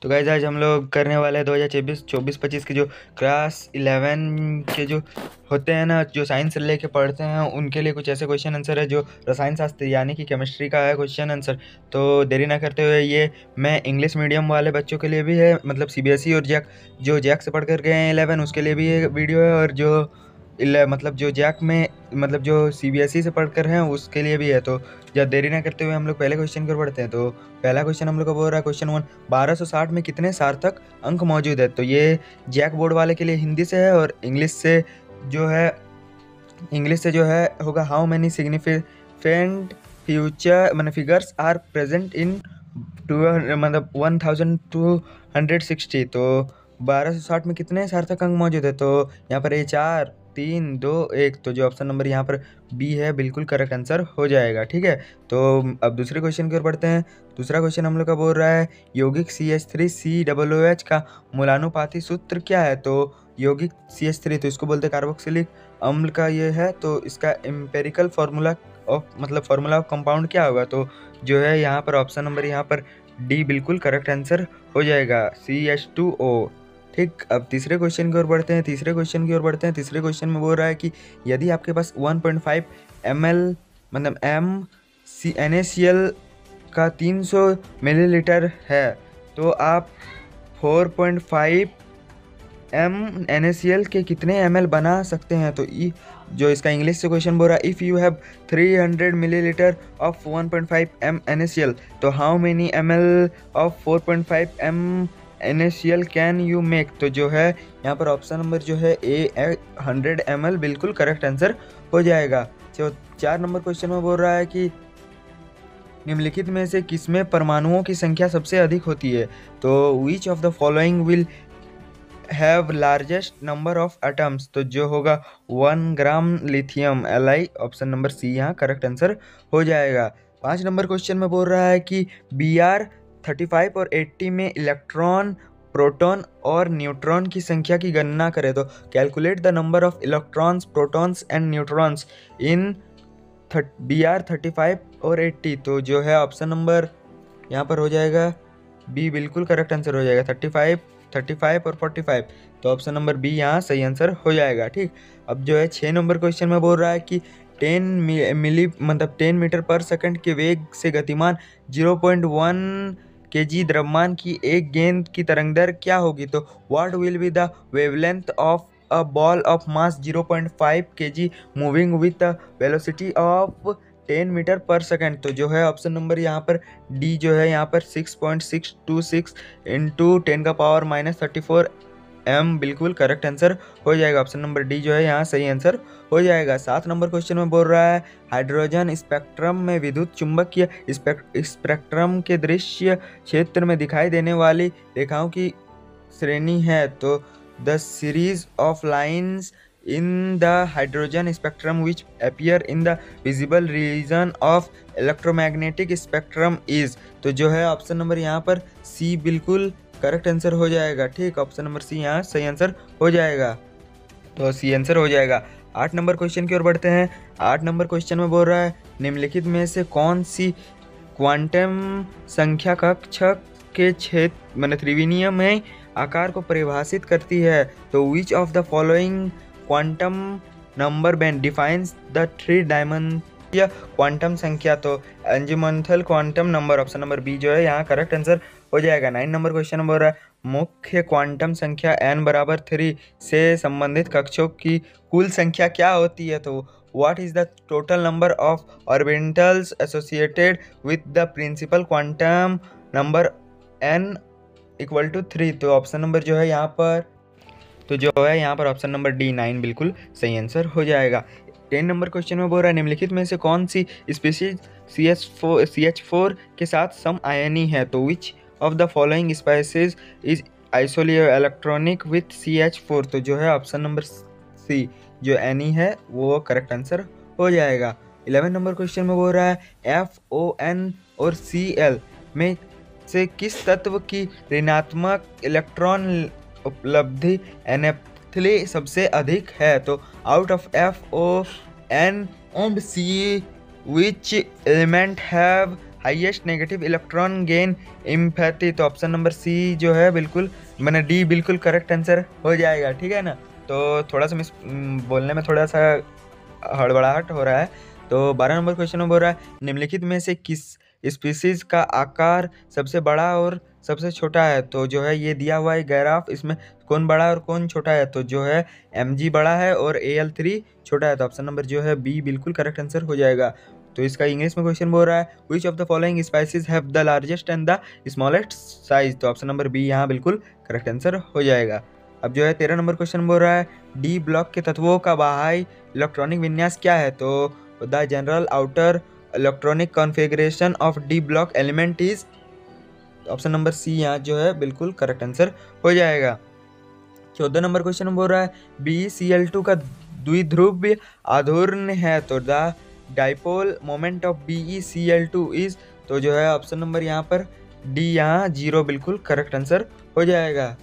तो गाइस आज हम लोग करने वाले हैं 2024-25 के जो क्लास 11 के जो होते हैं ना, जो साइंस से लेके पढ़ते हैं उनके लिए कुछ ऐसे क्वेश्चन आंसर है जो रसायन शास्त्र यानी कि केमिस्ट्री का है क्वेश्चन आंसर। तो देरी ना करते हुए ये मैं इंग्लिश मीडियम वाले बच्चों के लिए भी है, मतलब सीबीएसई और जैक से पढ़ कर गए हैं 11 उसके लिए भी ये वीडियो है, और जो मतलब जो जैक में मतलब जो सीबीएसई से पढ़कर हैं उसके लिए भी है। तो जब देरी ना करते हुए हम लोग पहले क्वेश्चन की ओर बढ़ते हैं। तो पहला क्वेश्चन हम लोग का बोल रहा है क्वेश्चन 1, 1260 में कितने सार्थक अंक मौजूद है। तो ये जैक बोर्ड वाले के लिए हिंदी से है, और इंग्लिश से जो है होगा हाउ मेनी सिग्निफिकेंट फ्यूचर मतलब फिगर्स आर प्रेजेंट इन 1260। तो 1260 में कितने सार्थक अंक मौजूद है। तो यहाँ पर ये 4 3 2 1, तो जो ऑप्शन नंबर यहाँ पर बी है बिल्कुल करेक्ट आंसर हो जाएगा। ठीक है, तो अब दूसरे क्वेश्चन की ओर बढ़ते हैं। दूसरा क्वेश्चन हम लोग का बोल रहा है यौगिक CH3COOH का मूलानुपाती सूत्र क्या है। तो यौगिक CH3 तो इसको बोलते हैं कार्बोक्सिलिक अम्ल का ये है, तो इसका एम्पेरिकल फार्मूला ऑफ कंपाउंड क्या होगा। तो जो है यहाँ पर ऑप्शन नंबर यहाँ पर डी बिल्कुल करेक्ट आंसर हो जाएगा, CH2O। ठीक, अब तीसरे क्वेश्चन की ओर बढ़ते हैं। तीसरे क्वेश्चन में बोल रहा है कि यदि आपके पास 1.5 ml मतलब NaCl का 300 मिलीलीटर है, तो आप 4.5 NaCl के कितने ml बना सकते हैं। तो जो इसका इंग्लिश से क्वेश्चन बोल रहा है if you have 300 millilitre of 1.5 NaCl, तो how many ml of 4.5 NaCl can you make. तो जो है यहाँ पर ऑप्शन नंबर जो है ए 100 ml बिल्कुल करेक्ट आंसर हो जाएगा। तो 4 नंबर क्वेश्चन में बोल रहा है कि निम्नलिखित में से किसमें परमाणुओं की संख्या सबसे अधिक होती है। तो which of the following will have largest number of atoms. तो जो होगा 1 gram lithium Li, option number C यहाँ करेक्ट आंसर हो जाएगा। 5 नंबर क्वेश्चन में बोल रहा है कि Br 35 और 80 में इलेक्ट्रॉन, प्रोटॉन और न्यूट्रॉन की संख्या की गणना करें। तो calculate the number of electrons, protons and neutrons in Br 35 और 80। तो जो है ऑप्शन नंबर यहाँ पर हो जाएगा बी बिल्कुल करेक्ट आंसर हो जाएगा, 35 और 45। तो ऑप्शन नंबर बी यहाँ सही आंसर हो जाएगा। ठीक, अब जो है 6 नंबर क्वेश्चन में बोल रहा है कि 10 मीटर पर सेकंड के वेग से गतिमान 0.1 kg द्रव्यमान की एक गेंद की तरंगदैर्घ्य क्या होगी। तो what will be the wavelength of a ball of mass 0.5 kg moving with the velocity of 10 metre per second. तो जो है ऑप्शन नंबर यहाँ पर डी जो है यहाँ पर 6.626 इंटू 10⁻⁻34 m बिल्कुल करेक्ट आंसर हो जाएगा। ऑप्शन नंबर डी जो है यहाँ सही आंसर हो जाएगा। 7 नंबर क्वेश्चन में बोल रहा है हाइड्रोजन स्पेक्ट्रम में विद्युत चुंबकीय स्पेक्ट्रम के दृश्य क्षेत्र में दिखाई देने वाली रेखाओं की श्रेणी है। तो the series of lines in the hydrogen spectrum which appear in the visible region of electromagnetic spectrum is। तो जो है ऑप्शन नंबर यहाँ पर सी बिल्कुल करेक्ट आंसर हो जाएगा। ठीक, ऑप्शन नंबर सी यहाँ सही आंसर हो जाएगा, तो सी आंसर हो जाएगा। 8 नंबर क्वेश्चन की ओर बढ़ते हैं। 8 नंबर क्वेश्चन में बोल रहा है निम्नलिखित में से कौन सी क्वांटम संख्या कक्षक के क्षेत्र मतलब त्रिविमीय में आकार को परिभाषित करती है। तो which of the following quantum number band defines the 3 dimensional quantum संख्या। तो azimuthal quantum number, option number B जो है यहाँ करेक्ट आंसर हो जाएगा। 9 नंबर क्वेश्चन में बोल रहा है मुख्य क्वांटम संख्या n बराबर 3 से संबंधित कक्षों की कुल संख्या क्या होती है। तो what is the total number of orbitals associated with the principal quantum number n equal to 3। तो ऑप्शन नंबर जो है यहाँ पर ऑप्शन नंबर डी 9 बिल्कुल सही आंसर हो जाएगा। 10 नंबर क्वेश्चन में बोल रहा है निम्नलिखित में से कौन सी स्पीशीज CH4 के साथ सम आयनी है। तो which of the following species is isoelectronic with CH4। तो जो है ऑप्शन नंबर सी जो एनी है वो करेक्ट आंसर हो जाएगा। 11 नंबर क्वेश्चन में बोल रहा है FON और Cl में से किस तत्व की ऋणात्मक इलेक्ट्रॉन उपलब्धि NF3 सबसे अधिक है। तो out of FON and C which element have highest negative electron gain empathy, तो ऑप्शन नंबर सी जो है बिल्कुल मैंने डी बिल्कुल करेक्ट आंसर हो जाएगा, ठीक है ना। तो थोड़ा सा बोलने में थोड़ा सा हड़बड़ाहट हो रहा है। तो 12 नंबर क्वेश्चन में बोल रहा है निम्नलिखित में से किस स्पीसीज का आकार सबसे बड़ा और सबसे छोटा है। तो जो है ये दिया हुआ है ग्राफ, इसमें कौन बड़ा और कौन छोटा है। तो जो है mg बड़ा है और AL3 छोटा है, तो ऑप्शन नंबर जो है बी बिल्कुल करेक्ट आंसर हो जाएगा। तो इसका इंग्लिश में क्वेश्चन बोल रहा है विच of the following spices have the largest and the smallest size. तो ऑप्शन नंबर बी यहाँ बिल्कुल करेक्ट आंसर हो जाएगा। अब जो है 13 नंबर क्वेश्चन बोल रहा है डी ब्लॉक के तत्वों का बाह्य इलेक्ट्रॉनिक विन्यास क्या है। तो the general outer electronic configuration of d block element is, option number C यहाँ जो है बिल्कुल करेक्ट आंसर हो जाएगा। 14 नंबर क्वेश्चन में बोल रहा है BeCl2 का द्विध्रुव आघूर्ण है। तो the dipole moment of BeCl2 is, तो जो है ऑप्शन नंबर यहाँ पर डी यहाँ 0 बिल्कुल करेक्ट आंसर हो जाएगा।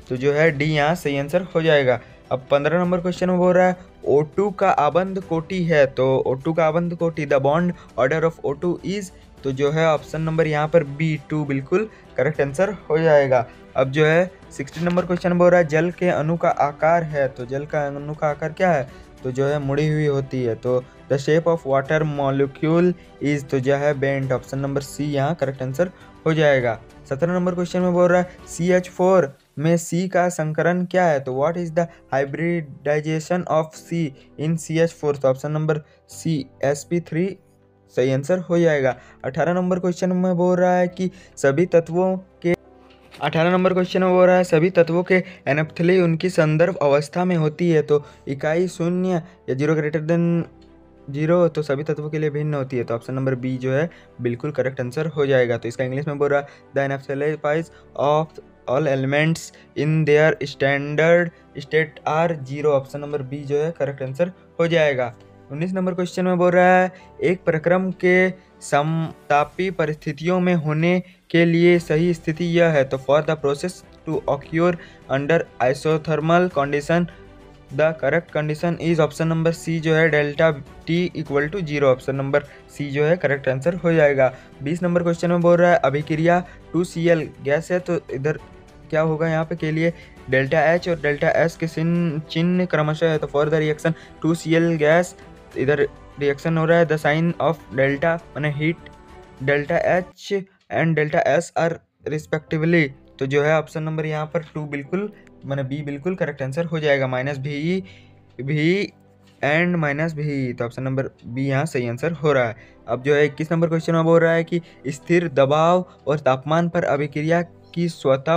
तो जो है डी यहाँ सही आंसर हो जाएगा। अब 15 नंबर क्वेश्चन में बोल रहा है O2 का आबंध कोटि है। तो O2 का आबंध कोटि the bond order of O2 is, तो जो है ऑप्शन नंबर यहाँ पर B2 बिल्कुल करेक्ट आंसर हो जाएगा। अब जो है 16 नंबर क्वेश्चन बोल रहा है जल के अणु का आकार है। तो जल का अणु का आकार क्या है। तो जो है मुड़ी हुई होती है। तो the shape of water molecule is, तो जो है बेंट, ऑप्शन नंबर सी यहाँ करेक्ट आंसर हो जाएगा। 17 नंबर क्वेश्चन में बोल रहा है CH4 में C का संकरण क्या है। तो what is the hybridisation of C in CH4। तो ऑप्शन नंबर सी sp3 सही आंसर हो जाएगा। 18 नंबर क्वेश्चन में बोल रहा है कि सभी तत्वों के 18 नंबर क्वेश्चन में बोल रहा है सभी तत्वों के एनएफ3 उनकी संदर्भ अवस्था में होती है। तो इकाई 0 या 0 ग्रेटर देन 0 तो सभी तत्वों के लिए भिन्न होती है। तो ऑप्शन नंबर बी जो है बिल्कुल करेक्ट आंसर हो जाएगा। तो इसका इंग्लिश में बोल रहा है the NF of all elements in their standard state are 0, option number B जो है करेक्ट आंसर हो जाएगा। 19 नंबर क्वेश्चन में बोल रहा है एक प्रक्रम के समतापी परिस्थितियों में होने के लिए सही स्थिति यह है। तो for the process to occur under isothermal condition the correct condition is, option number C जो है delta T equal to 0, option number C जो है करेक्ट आंसर हो जाएगा। 20 नंबर क्वेश्चन में बोल रहा है अभिक्रिया 2Cl गैस है। तो इधर क्या होगा यहाँ पे के लिए डेल्टा H और डेल्टा S के चिन्ह क्रमशः है। तो for the reaction 2Cl gas, इधर रिएक्शन हो रहा है द साइन ऑफ डेल्टा मैंने heat delta H and delta S are respectively. तो जो है ऑप्शन नंबर यहाँ पर 2 बिल्कुल मैंने बी बिल्कुल करेक्ट आंसर हो जाएगा। -VE एंड -VE, तो ऑप्शन नंबर बी यहाँ सही आंसर हो रहा है। अब जो है 21 नंबर क्वेश्चन में बोल रहा है कि स्थिर दबाव और तापमान पर अभिक्रिया की स्वतः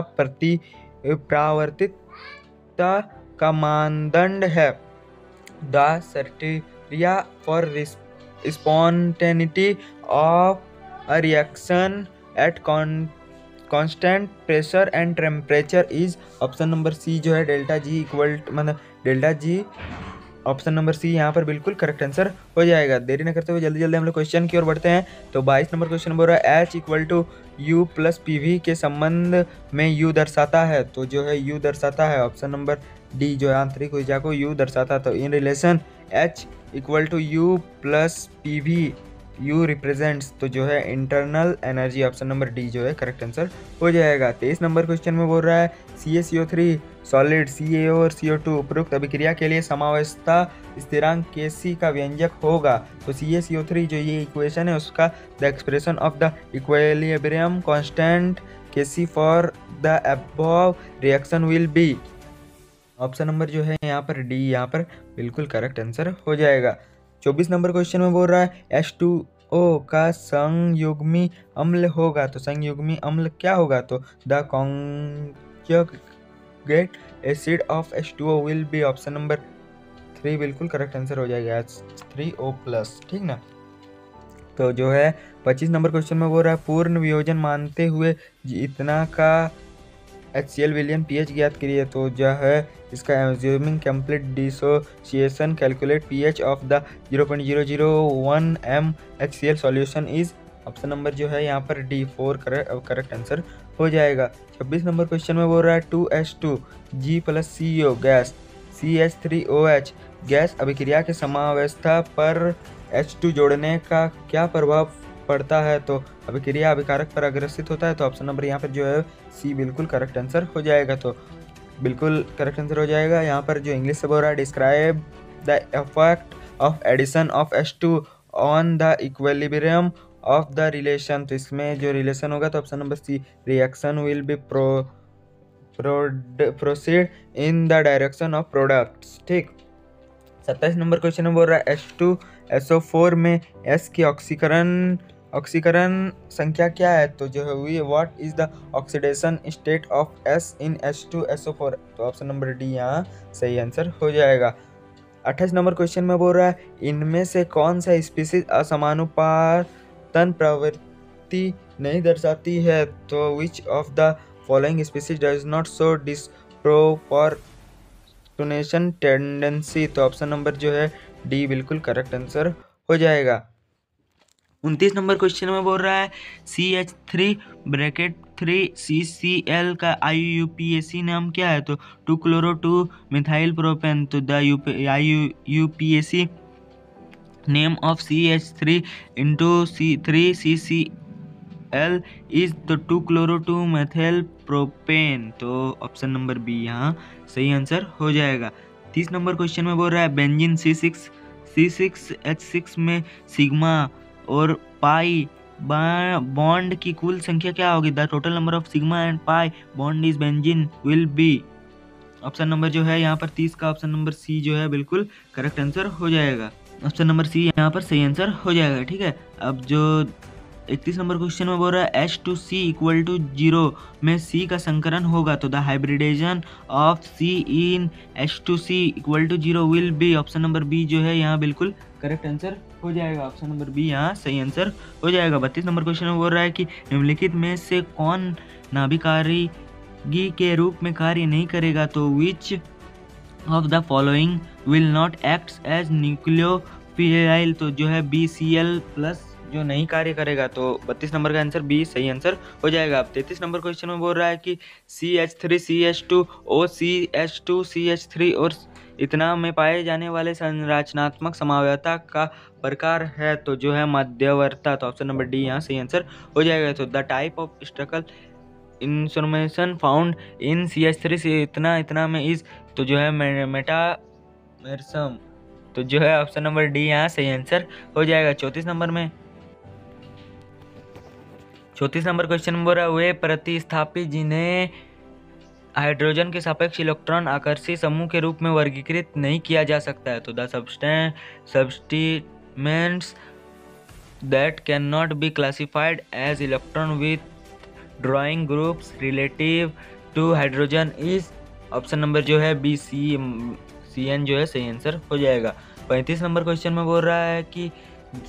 परावर्तितता का मानदंड है। The criteria for spontaneity of a reaction at constant pressure and temperature is, option number C जो है डेल्टा G इक्वल मतलब delta G, option number C यहाँ पर बिल्कुल करेक्ट आंसर हो जाएगा। देरी न करते हुए जल्दी जल्दी हम लोग क्वेश्चन की ओर बढ़ते हैं। तो 22 नंबर क्वेश्चन बोल रहा है H equal to U plus PV के संबंध में U दर्शाता है। तो जो है U दर्शाता है, ऑप्शन नंबर डी जो है आंतरिक ऊर्जा को U दर्शाता। तो in relation H equal to U plus PV U represents, तो जो है internal energy, option number D जो है करेक्ट आंसर हो जाएगा। 23 नंबर क्वेश्चन में बोल रहा है CaCO3 सॉलिड CaO और CO2 उपरोक्त अभिक्रिया के लिए समावस्था स्थिरांक Kc का व्यंजक होगा। तो CaCO3 जो ये इक्वेशन है उसका the expression of the equilibrium constant Kc for the above reaction will be, option number जो है यहाँ पर डी यहाँ पर बिल्कुल करेक्ट आंसर हो जाएगा। 24 नंबर क्वेश्चन में बोल रहा है H2O का संयुग्मी अम्ल होगा। तो संयुग्मी अम्ल क्या होगा। तो the conjugate acid of H2O will be, option number 3 बिल्कुल करेक्ट आंसर हो जाएगा H3O+, ठीक ना। तो जो है 25 नंबर क्वेश्चन में बोल रहा है पूर्ण वियोजन मानते हुए इतना का HCl विलियन pH ज्ञात करिए। तो जो है इसका assuming complete dissociation calculate pH of the 0.001 m HCl solution is, option number जो है यहाँ पर D4 करेक्ट आंसर हो जाएगा। 26 नंबर क्वेश्चन में बोल रहा है 2H2 G plus CO gas CH3OH gas अभिक्रिया के समावस्था पर H2 जोड़ने का क्या प्रभाव पड़ता है। तो अभिक्रिया अभिकारक पर अग्रसित होता है। तो ऑप्शन नंबर यहाँ पर जो है सी बिल्कुल करेक्ट आंसर हो जाएगा। तो बिल्कुल करेक्ट आंसर हो जाएगा। यहाँ पर जो इंग्लिश से बोल रहा है, describe the effect of addition of H2 on the equilibrium of the relation. तो इसमें जो रिलेशन होगा तो option number C, reaction will be proceed in the direction of products. ठीक। 27 नंबर क्वेश्चन में बोल रहा है H2SO4 में S की ऑक्सीकरण संख्या क्या है? तो जो है हुई, what is the oxidation state of S in H2SO4। तो ऑप्शन नंबर डी यहाँ सही आंसर हो जाएगा। 28 नंबर क्वेश्चन में बोल रहा है, इनमें से कौन सा स्पीसीज असमानुपातन प्रवृत्ति नहीं दर्शाती है? तो which of the following species does not show disproportionation tendency. तो ऑप्शन नंबर जो है डी बिल्कुल करेक्ट आंसर हो जाएगा। 29 नंबर क्वेश्चन में बोल रहा है CH3 का IUPAC नाम क्या है? तो 2-chloro-2-methyl propane। तो the IUPAC name of CH3 into 3CCl is the 2-chloro-2-methyl propane। तो ऑप्शन नंबर बी यहाँ सही आंसर हो जाएगा। 30 नंबर क्वेश्चन में बोल रहा है बेंजीन C6H6 में सिग्मा और पाई बॉन्ड की कुल संख्या क्या होगी? The total number of sigma and pi bond is benzene will be. Option number जो है यहाँ पर 30 का ऑप्शन नंबर सी जो है बिल्कुल करेक्ट आंसर हो जाएगा। ऑप्शन नंबर सी यहाँ पर सही आंसर हो जाएगा। ठीक है। अब जो 31 नंबर क्वेश्चन में बोल रहा है H2C=0 में C का संकरण होगा। तो the hybridisation of C in H2C=0 will be. Option number B जो है यहाँ बिल्कुल करेक्ट आंसर हो जाएगा। ऑप्शन नंबर बी यहाँ सही आंसर हो जाएगा। 32 नंबर क्वेश्चन में बोल रहा है कि निम्नलिखित में से कौन नाभिकारिगी के रूप में कार्य नहीं करेगा? तो which of the following will not act as nucleophile. तो जो है BCl+ जो नहीं कार्य करेगा। तो 32 नंबर का आंसर बी सही आंसर हो जाएगा। अब 33 नंबर क्वेश्चन में बोल रहा है कि CH3CH2OCH2CH3 और इतना में पाए जाने वाले संरचनात्मक समवायता का प्रकार है। तो जो है मध्यवर्ता। तो ऑप्शन नंबर डी यहाँ सही आंसर हो जाएगा। तो the type of structural information found in CH3 से इतना में इज। तो जो है मेटामेरिज्म। तो जो है ऑप्शन नंबर डी यहाँ सही आंसर हो जाएगा। 34 नंबर क्वेश्चन में बोल रहा है वे प्रतिस्थापी जिन्हें हाइड्रोजन के सापेक्ष इलेक्ट्रॉन आकर्षी समूह के रूप में वर्गीकृत नहीं किया जा सकता है। तो the substituents that can not be classified as electron with drawing groups relative to hydrogen is. Option number जो है बी CN जो है सही आंसर हो जाएगा। 35 नंबर क्वेश्चन में बोल रहा है कि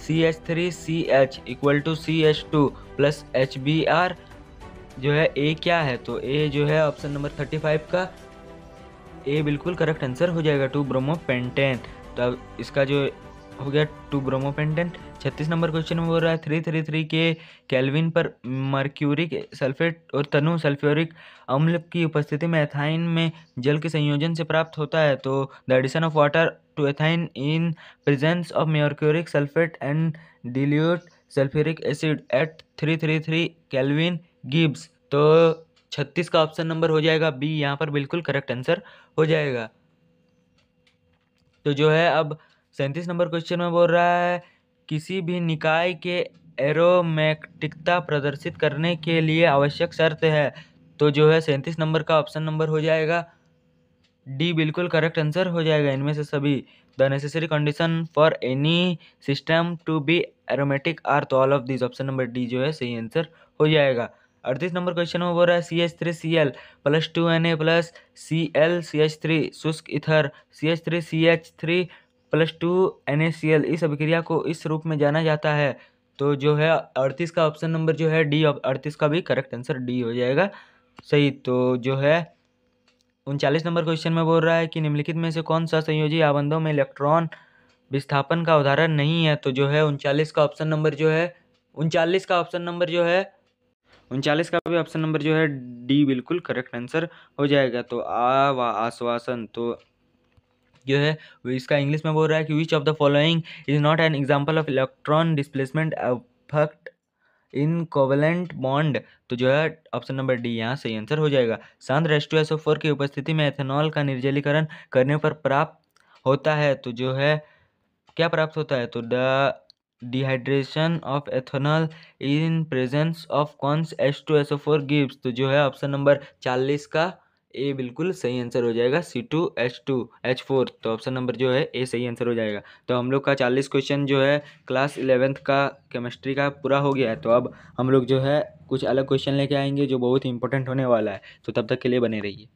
CH3CH=CH2+HBr जो है ए क्या है? तो ए जो है ऑप्शन नंबर 35 का ए बिल्कुल करेक्ट आंसर हो जाएगा, 2-ब्रोमोपेंटेन। तो अब इसका जो हो गया 2-ब्रोमोपेंटेन। 36 नंबर क्वेश्चन में बोल रहा है 333 के केल्विन पर मर्क्यूरिक सल्फेट और तनु सल्फ्यूरिक अम्ल की उपस्थिति में एथाइन में जल के संयोजन से प्राप्त होता है। तो the addition of water to ethyne in presence of mercuric sulphate and dilute sulphuric acid at 333 kelvin gives. तो 36 का ऑप्शन नंबर हो जाएगा बी, यहाँ पर बिल्कुल करेक्ट आंसर हो जाएगा। तो जो है अब 37 नंबर क्वेश्चन में बोल रहा है किसी भी निकाय के एरोमेटिकता प्रदर्शित करने के लिए आवश्यक शर्त है। तो जो है 37 नंबर का ऑप्शन नंबर हो जाएगा डी, बिल्कुल करेक्ट आंसर हो जाएगा इनमें से सभी। The necessary condition for any system to be aromatic are. तो all of this, option number D जो है सही आंसर हो जाएगा। 38 नंबर क्वेश्चन में बोल रहा है CH3Cl+2Na+Cl शुष्क ईथर CH3CH3+2NaCl इस अभिक्रिया को इस रूप में जाना जाता है। तो जो है 38 का ऑप्शन नंबर जो है डी, 38 का भी करेक्ट आंसर डी हो जाएगा सही। तो जो है 39 नंबर क्वेश्चन में बोल रहा है कि निम्नलिखित में से कौन सा संयोजी आबंधों में इलेक्ट्रॉन विस्थापन का उदाहरण नहीं है। तो जो है 39 का ऑप्शन नंबर जो है 39 का ऑप्शन नंबर जो है 39 का भी ऑप्शन नंबर जो है डी बिल्कुल करेक्ट आंसर हो जाएगा। तो आश्वासन, तो जो है वो इसका इंग्लिश में बोल रहा है कि विच of the following is not an example of electron displacement effect in covalent bond, तो जो है ऑप्शन नंबर डी यहाँ सही आंसर हो जाएगा। शांत H2SO4 की उपस्थिति में एथेनॉल का निर्जलीकरण करने पर प्राप्त होता है, तो जो है क्या प्राप्त होता है, तो the dehydration of ethanol in presence of cons H2SO4 gives, तो जो है ऑप्शन नंबर 40 का ए बिल्कुल सही आंसर हो जाएगा, C2H2H4, तो ऑप्शन नंबर जो है ए सही आंसर हो जाएगा। तो हम लोग का 40 क्वेश्चन जो है क्लास 11th का केमिस्ट्री का पूरा हो गया है। तो अब हम लोग जो है कुछ अलग क्वेश्चन लेके आएंगे जो बहुत ही इंपॉर्टेंट होने वाला है, तो तब तक के लिए बने रहिए।